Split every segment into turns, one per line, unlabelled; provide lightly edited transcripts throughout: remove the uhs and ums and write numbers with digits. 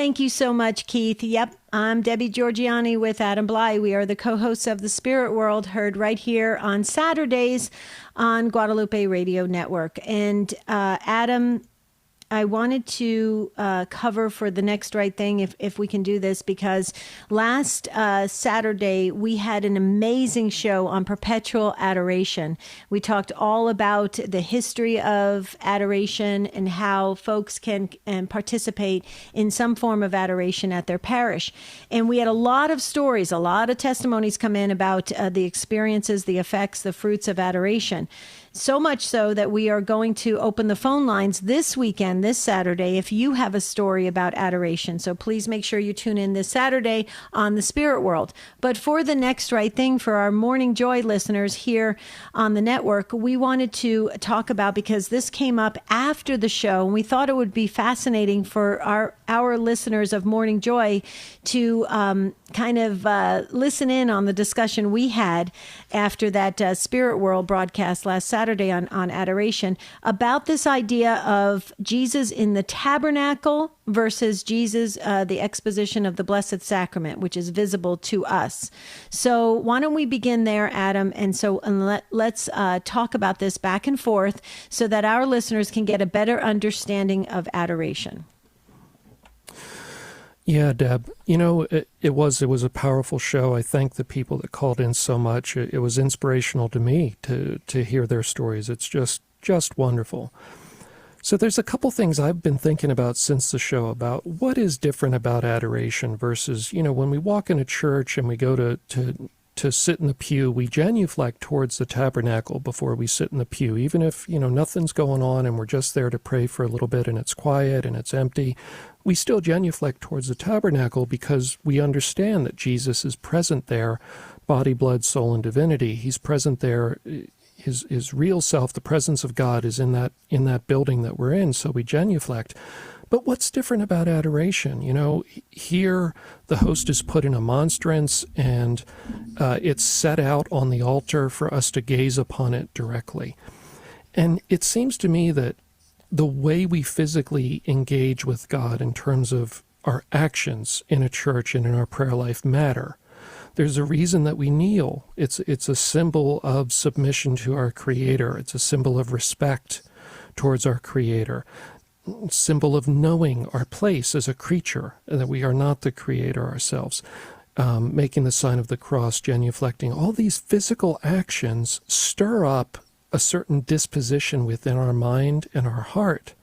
Thank you so much, Keith. Yep, I'm Debbie Georgianni with Adam Blai. We are the co-hosts of The Spirit World, heard right here on Saturdays on Guadalupe Radio Network. And Adam, I wanted to cover for the next right thing, if we can do this, because last Saturday we had an amazing show on perpetual adoration. We talked all about the history of adoration and how folks can participate in some form of adoration at their parish. And we had a lot of stories, a lot of testimonies come in about the experiences, the effects, the fruits of adoration. So much so that we are going to open the phone lines this weekend, this Saturday, if you have a story about adoration. So please make sure you tune in this Saturday on The Spirit World. But for the next right thing, for our Morning Joy listeners here on the network, we wanted to talk about, because this came up after the show, and we thought it would be fascinating for our listeners of Morning Joy to kind of listen in on the discussion we had after that Spirit World broadcast last Saturday on adoration, about this idea of Jesus in the tabernacle versus Jesus, the exposition of the Blessed Sacrament, which is visible to us. So why don't we begin there, Adam? And let's talk about this back and forth so that our listeners can get a better understanding of adoration.
Yeah, Deb, it was a powerful show. I thank the people that called in so much. It was inspirational to me to hear their stories. It's just wonderful. So there's a couple things I've been thinking about since the show about what is different about adoration versus, when we walk in a church and we go to sit in the pew, we genuflect towards the tabernacle before we sit in the pew, even if, nothing's going on and we're just there to pray for a little bit and it's quiet and it's empty. We still genuflect towards the tabernacle because we understand that Jesus is present there, body, blood, soul, and divinity. He's present there. His real self, the presence of God, is in that building that we're in, so we genuflect. But what's different about adoration? Here the host is put in a monstrance and it's set out on the altar for us to gaze upon it directly. And it seems to me that the way we physically engage with God in terms of our actions in a church and in our prayer life matter. There's a reason that we kneel. It's a symbol of submission to our Creator. It's a symbol of respect towards our Creator. Symbol of knowing our place as a creature, and that we are not the Creator ourselves. Making the sign of the cross, genuflecting. All these physical actions stir up a certain disposition within our mind and our heart.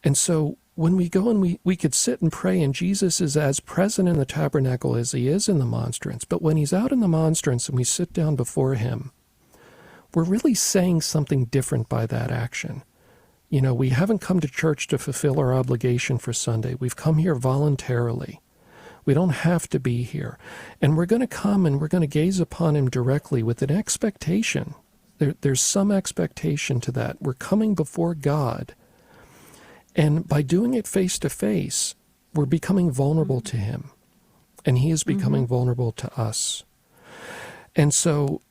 And so when we go and we could sit and pray, and Jesus is as present in the tabernacle as he is in the monstrance, but when he's out in the monstrance and we sit down before him, we're really saying something different by that action. We haven't come to church to fulfill our obligation for Sunday. We've come here voluntarily. We don't have to be here. And we're going to come and we're going to gaze upon him directly with an expectation. There's some expectation to that. We're coming before God. And by doing it face to face, we're becoming vulnerable to him. And he is becoming vulnerable to us. And so,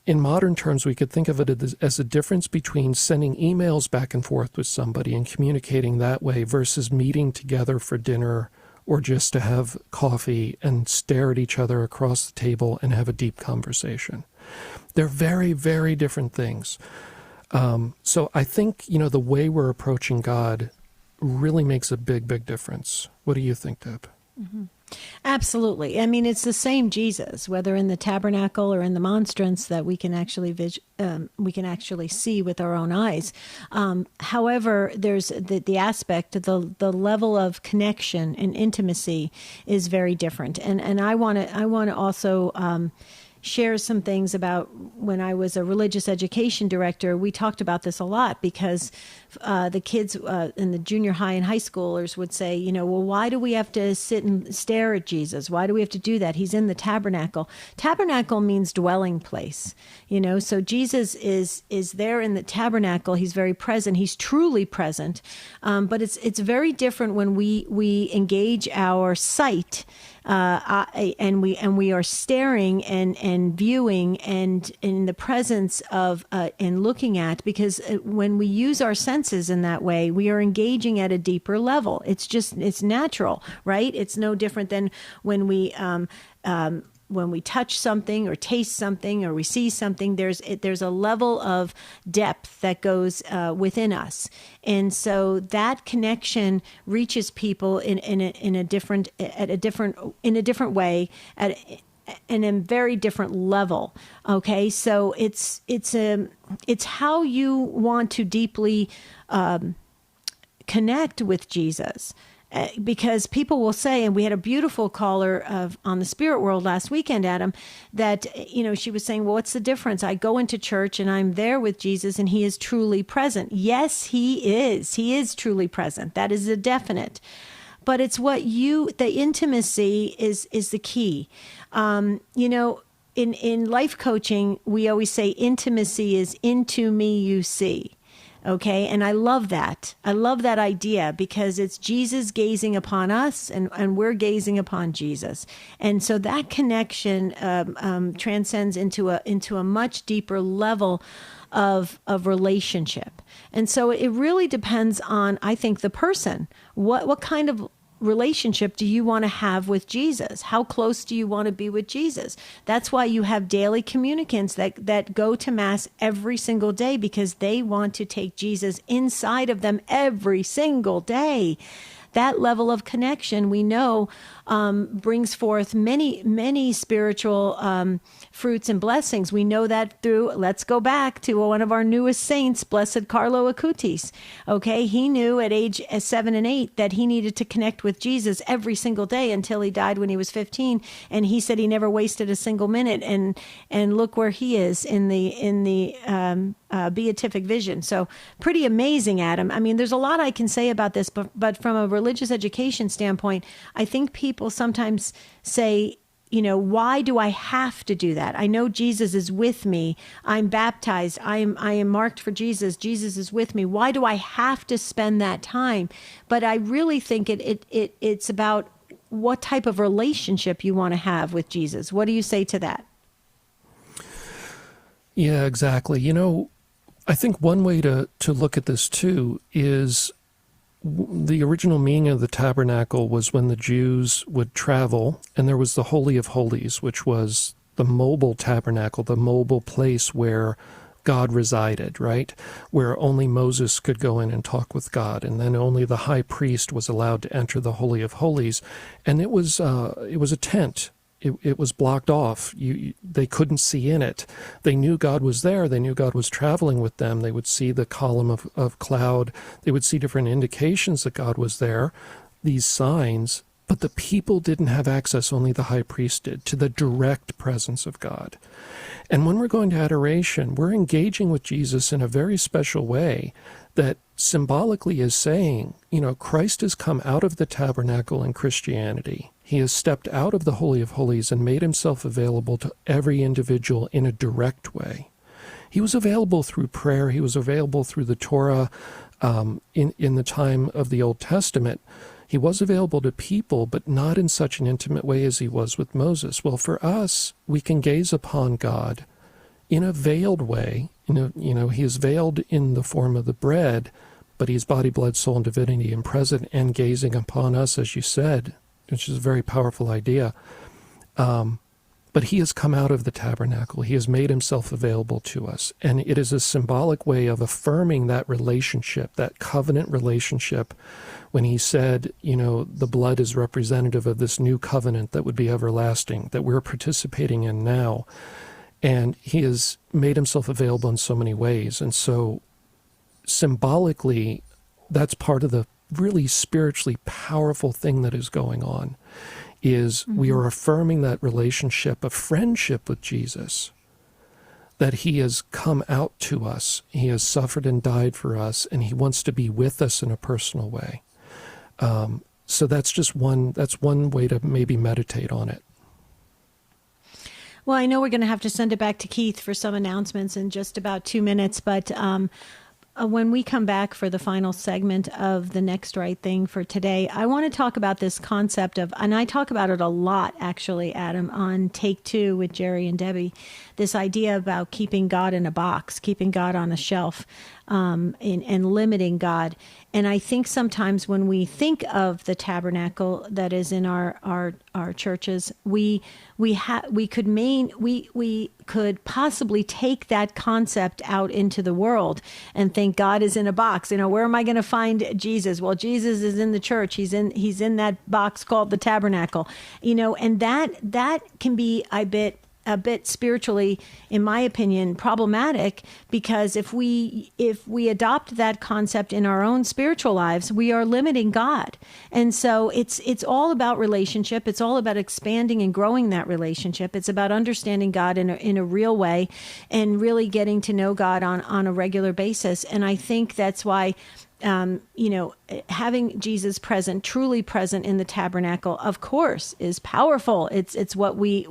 in modern terms, we could think of it as a difference between sending emails back and forth with somebody and communicating that way versus meeting together for dinner or just to have coffee and stare at each other across the table and have a deep conversation. They're very, very different things. So I think, the way we're approaching God really makes a big, big difference. What do you think, Deb?
Mm-hmm. Absolutely. I mean, it's the same Jesus, whether in the tabernacle or in the monstrance, that we can actually see with our own eyes. However, there's the aspect, the level of connection and intimacy is very different. And I want to also share some things about when I was a religious education director. We talked about this a lot because the kids in the junior high and high schoolers would say, well, why do we have to sit and stare at Jesus? Why do we have to do that? He's in the tabernacle. Tabernacle means dwelling place, so Jesus is there in the tabernacle. He's very present. He's truly present. But it's very different when we engage our sight and we are staring and and viewing and in the presence of and looking at, because when we use our senses in that way, we are engaging at a deeper level. It's natural, right? It's no different than when we touch something or taste something or we see something. There's a level of depth that goes within us, and so that connection reaches people in a different way, in a very different level. Okay, so it's how you want to deeply connect with Jesus. Because people will say, and we had a beautiful caller on the Spirit World last weekend, Adam, that, she was saying, well, what's the difference? I go into church and I'm there with Jesus and he is truly present. Yes, he is. He is truly present. That is a definite. But it's the intimacy is the key. In life coaching, we always say intimacy is into me you see. Okay. And I love that. I love that idea because it's Jesus gazing upon us and we're gazing upon Jesus. And so that connection transcends into a much deeper level of relationship. And so it really depends on, I think, the person. What kind of relationship do you want to have with Jesus? How close do you want to be with Jesus? That's why you have daily communicants that go to Mass every single day, because they want to take Jesus inside of them every single day. That level of connection, we know, brings forth many, many spiritual fruits and blessings. We know that through, let's go back to one of our newest saints, Blessed Carlo Acutis. Okay, he knew at age 7 and 8 that he needed to connect with Jesus every single day until he died when he was 15. And he said he never wasted a single minute. And look where he is in the beatific vision. So pretty amazing, Adam. I mean, there's a lot I can say about this, but from a religious education standpoint, I think people sometimes say, why do I have to do that? I know Jesus is with me. I'm baptized. I am marked for Jesus. Jesus is with me. Why do I have to spend that time? But I really think it's about what type of relationship you want to have with Jesus. What do you say to that?
Yeah, exactly. I think one way to look at this too is the original meaning of the tabernacle was when the Jews would travel, and there was the Holy of Holies, which was the mobile tabernacle, the mobile place where God resided, right? Where only Moses could go in and talk with God, and then only the high priest was allowed to enter the Holy of Holies. And it was a tent. It was blocked off. They couldn't see in it. They knew God was there. They knew God was traveling with them. They would see the column of cloud. They would see different indications that God was there, these signs, but the people didn't have access, only the high priest did, to the direct presence of God. And when we're going to adoration, we're engaging with Jesus in a very special way that symbolically is saying, Christ has come out of the tabernacle in Christianity. He has stepped out of the Holy of Holies and made himself available to every individual in a direct way. He was available through prayer. He was available through the Torah in the time of the Old Testament. He was available to people, but not in such an intimate way as he was with Moses. Well, for us, we can gaze upon God in a veiled way. He is veiled in the form of the bread, but he's body, blood, soul, and divinity and present and gazing upon us, as you said, which is a very powerful idea. But he has come out of the tabernacle. He has made himself available to us. And it is a symbolic way of affirming that relationship, that covenant relationship, when he said, the blood is representative of this new covenant that would be everlasting, that we're participating in now. And he has made himself available in so many ways. And so symbolically, that's part of the really spiritually powerful thing that is going on, is we are affirming that relationship of friendship with Jesus, that he has come out to us, he has suffered and died for us, and he wants to be with us in a personal way. So that's one way to maybe meditate on it.
Well, I know we're going to have to send it back to Keith for some announcements in just about 2 minutes, but when we come back for the final segment of the Next Right Thing for today, I want to talk about this concept of, and I talk about it a lot, actually, Adam, on Take Two with Jerry and Debbie, this idea about keeping God in a box, keeping God on a shelf, and limiting God. And I think sometimes when we think of the tabernacle that is in our churches, we could possibly take that concept out into the world and think God is in a box. Where am I going to find Jesus? Well, Jesus is in the church. He's in that box called the tabernacle. And that can be a bit spiritually, in my opinion, problematic, because if we adopt that concept in our own spiritual lives, we are limiting God. And so it's all about relationship. It's all about expanding and growing that relationship. It's about understanding God in a real way and really getting to know God on a regular basis. And I think that's why having Jesus present, truly present in the tabernacle, of course, is powerful. It's what we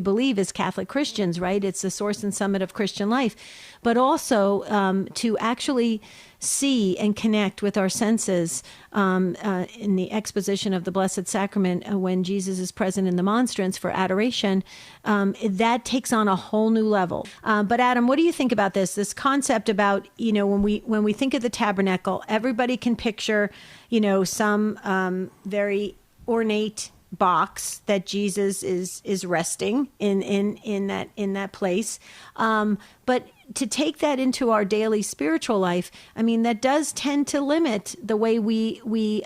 believe as Catholic Christians, right? It's the source and summit of Christian life. But also to actually see and connect with our senses in the exposition of the Blessed Sacrament, when Jesus is present in the monstrance for adoration, that takes on a whole new level. But Adam, what do you think about this concept about, when we think of the tabernacle, everybody can picture, some very ornate box that Jesus is resting in that place. But to take that into our daily spiritual life, that does tend to limit the way we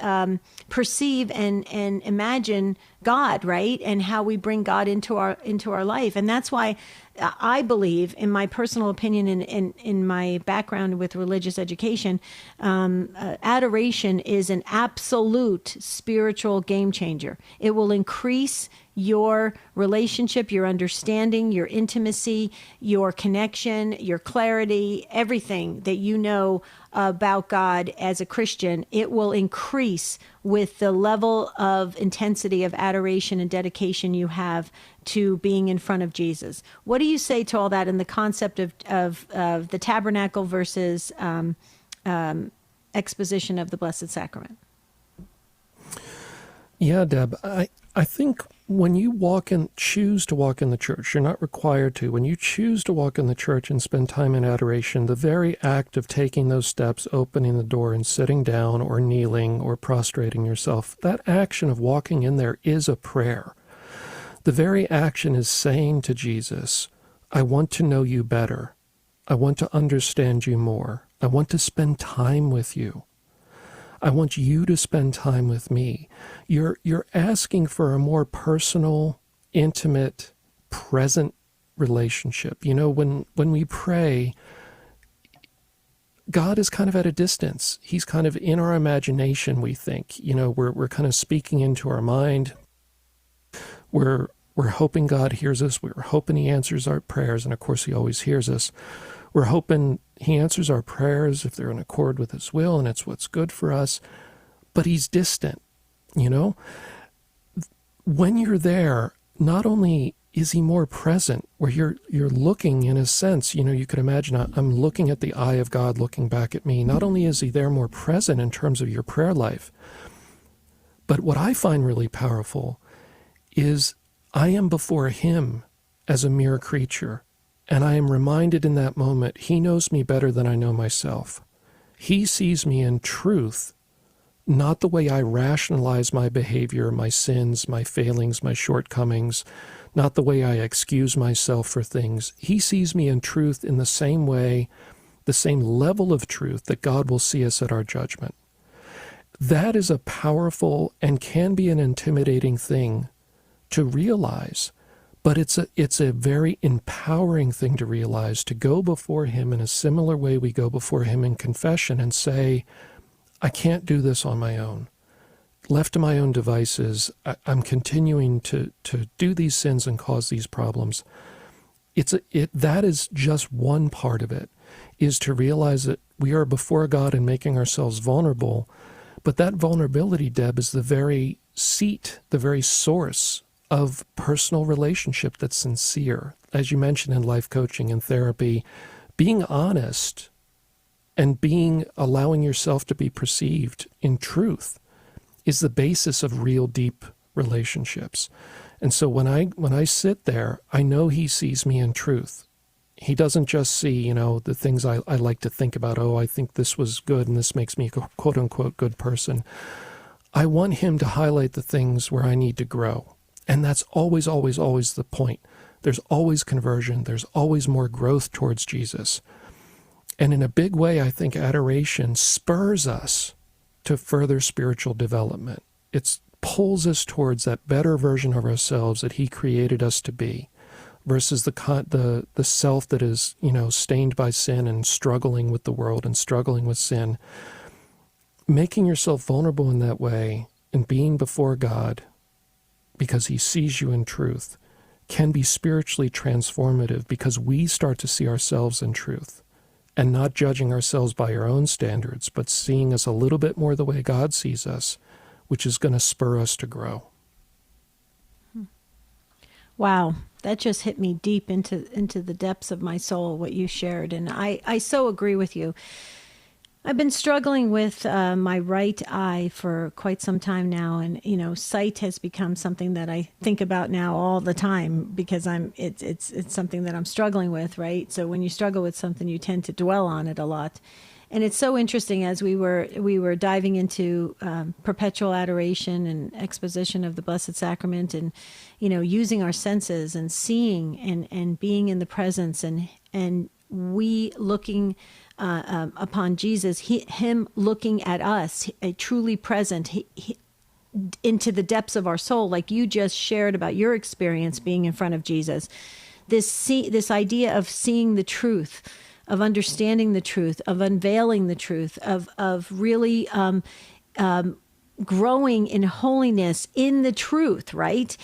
perceive and imagine God, right? And how we bring God into our life. And that's why I believe, in my personal opinion and in my background with religious education, adoration is an absolute spiritual game changer. It will increase your relationship, your understanding, your intimacy, your connection, your clarity, everything that you know about God as a Christian. It will increase with the level of intensity of adoration and dedication you have to being in front of Jesus. What do you say to all that in the concept of the tabernacle versus exposition of the Blessed Sacrament?
Yeah, Deb, I think when you choose to walk in the church, you're not required to. When you choose to walk in the church and spend time in adoration, the very act of taking those steps, opening the door and sitting down or kneeling or prostrating yourself, that action of walking in there is a prayer. The very action is saying to Jesus, I want to know you better. I want to understand you more. I want to spend time with you. I want you to spend time with me. You're asking for a more personal, intimate, present relationship. When we pray, God is kind of at a distance. He's kind of in our imagination, we think. We're kind of speaking into our mind. We're hoping God hears us. We're hoping he answers our prayers. And of course, he always hears us. We're hoping he answers our prayers if they're in accord with his will and it's what's good for us. But he's distant, When you're there, not only is he more present, where you're looking, in a sense, you could imagine I'm looking at the eye of God looking back at me. Not only is he there more present in terms of your prayer life, but what I find really powerful is I am before him as a mere creature. And I am reminded in that moment, he knows me better than I know myself. He sees me in truth, not the way I rationalize my behavior, my sins, my failings, my shortcomings, not the way I excuse myself for things. He sees me in truth in the same way, the same level of truth that God will see us at our judgment. That is a powerful and can be an intimidating thing to realize. But it's a very empowering thing to realize, to go before him in a similar way we go before him in confession and say, I can't do this on my own. Left to my own devices, I'm continuing to do these sins and cause these problems. That is just one part of it, is to realize that we are before God and making ourselves vulnerable. But that vulnerability, Deb, is the very seat, the very source of personal relationship that's sincere. As you mentioned in life coaching and therapy, being honest And allowing yourself to be perceived in truth is the basis of real deep relationships. And so when I sit there, I know he sees me in truth. He doesn't just see, the things I like to think about. Oh, I think this was good and this makes me a quote unquote good person. I want him to highlight the things where I need to grow. And that's always, always, always the point. There's always conversion. There's always more growth towards Jesus. And in a big way, I think adoration spurs us to further spiritual development. It pulls us towards that better version of ourselves that he created us to be, versus the self that is, stained by sin and struggling with the world and struggling with sin. Making yourself vulnerable in that way and being before God because he sees you in truth can be spiritually transformative, because we start to see ourselves in truth and not judging ourselves by our own standards, but seeing us a little bit more the way God sees us, which is going to spur us to grow.
Wow, that just hit me deep into the depths of my soul, what you shared. And I so agree with you. I've been struggling with my right eye for quite some time now, and sight has become something that I think about now all the time, because it's something that I'm struggling with, right? So when you struggle with something, you tend to dwell on it a lot. And it's so interesting, as we were diving into perpetual adoration and exposition of the Blessed Sacrament, and using our senses and seeing and being in the presence, and we looking upon Jesus, him looking at us, truly present, into the depths of our soul, like you just shared about your experience being in front of Jesus. This idea of seeing the truth, of understanding the truth, of unveiling the truth, of really growing in holiness in the truth, right?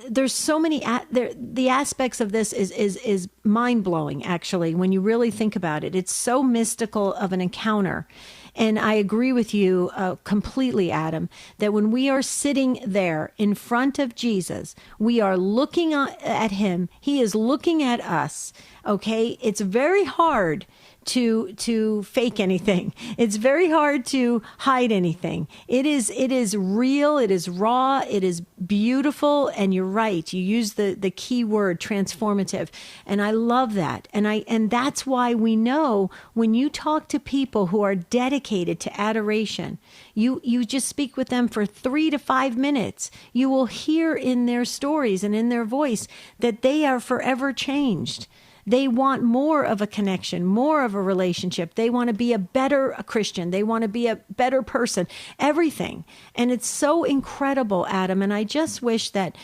There's so many, the aspects of this is mind-blowing, actually, when you really think about it. It's so mystical of an encounter. And I agree with you completely, Adam, that when we are sitting there in front of Jesus, we are looking at him. He is looking at us, okay? It's very hard to fake anything. It's very hard to hide anything. It is real, it is raw, it is beautiful, and you're right. You use the key word, transformative. And I love that. And that's why we know when you talk to people who are dedicated to adoration, you just speak with them for 3 to 5 minutes, you will hear in their stories and in their voice that they are forever changed. They want more of a connection, more of a relationship. They want to be a better Christian. They want to be a better person, everything. And it's so incredible, Adam. And I just wish that,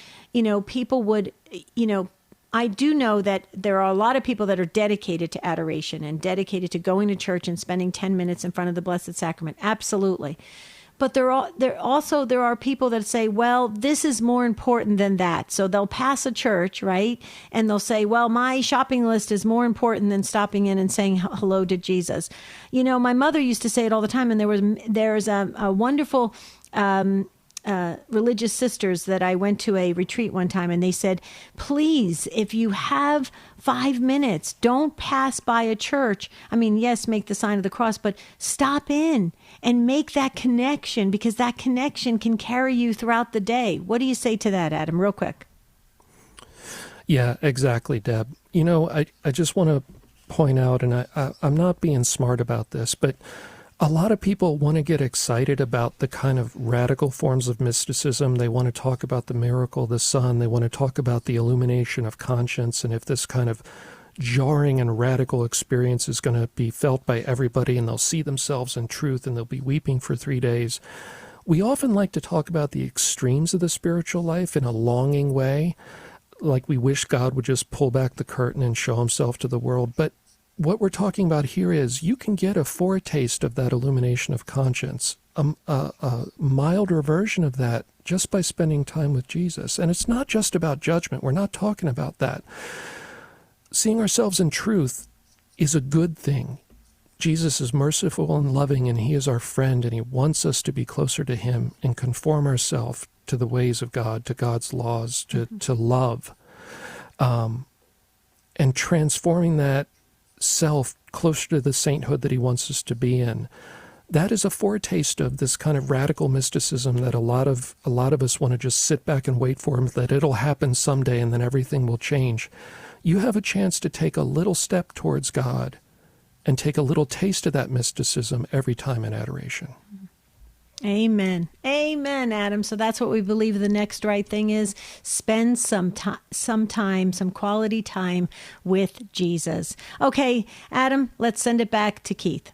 people would, I do know that there are a lot of people that are dedicated to adoration and dedicated to going to church and spending 10 minutes in front of the Blessed Sacrament. Absolutely. But there are people that say, well, this is more important than that. So they'll pass a church, right? And they'll say, well, my shopping list is more important than stopping in and saying hello to Jesus. My mother used to say it all the time. And there's a wonderful religious sisters that I went to a retreat one time, and they said, please, if you have 5 minutes, don't pass by a church. I mean, yes, make the sign of the cross, but stop in and make that connection, because that connection can carry you throughout the day. What do you say to that, Adam, real quick?
Yeah, exactly, Deb. I just want to point out, and I'm not being smart about this, but a lot of people want to get excited about the kind of radical forms of mysticism. They want to talk about the miracle of the sun. They want to talk about the illumination of conscience, and if this kind of jarring and radical experience is going to be felt by everybody, and they'll see themselves in truth, and they'll be weeping for 3 days. We often like to talk about the extremes of the spiritual life in a longing way, like we wish God would just pull back the curtain and show himself to the world. But what we're talking about here is you can get a foretaste of that illumination of conscience, a milder version of that, just by spending time with Jesus. And it's not just about judgment. We're not talking about that. Seeing ourselves in truth is a good thing. Jesus is merciful and loving, and he is our friend, and he wants us to be closer to him and conform ourselves to the ways of God, to God's laws, to love. And transforming that self closer to the sainthood that he wants us to be in. That is a foretaste of this kind of radical mysticism that a lot of us want to just sit back and wait for, that it'll happen someday and then everything will change. You have a chance to take a little step towards God and take a little taste of that mysticism every time in adoration.
Amen. Amen, Adam. So that's what we believe the next right thing is. Spend some quality time with Jesus. Okay, Adam, let's send it back to Keith.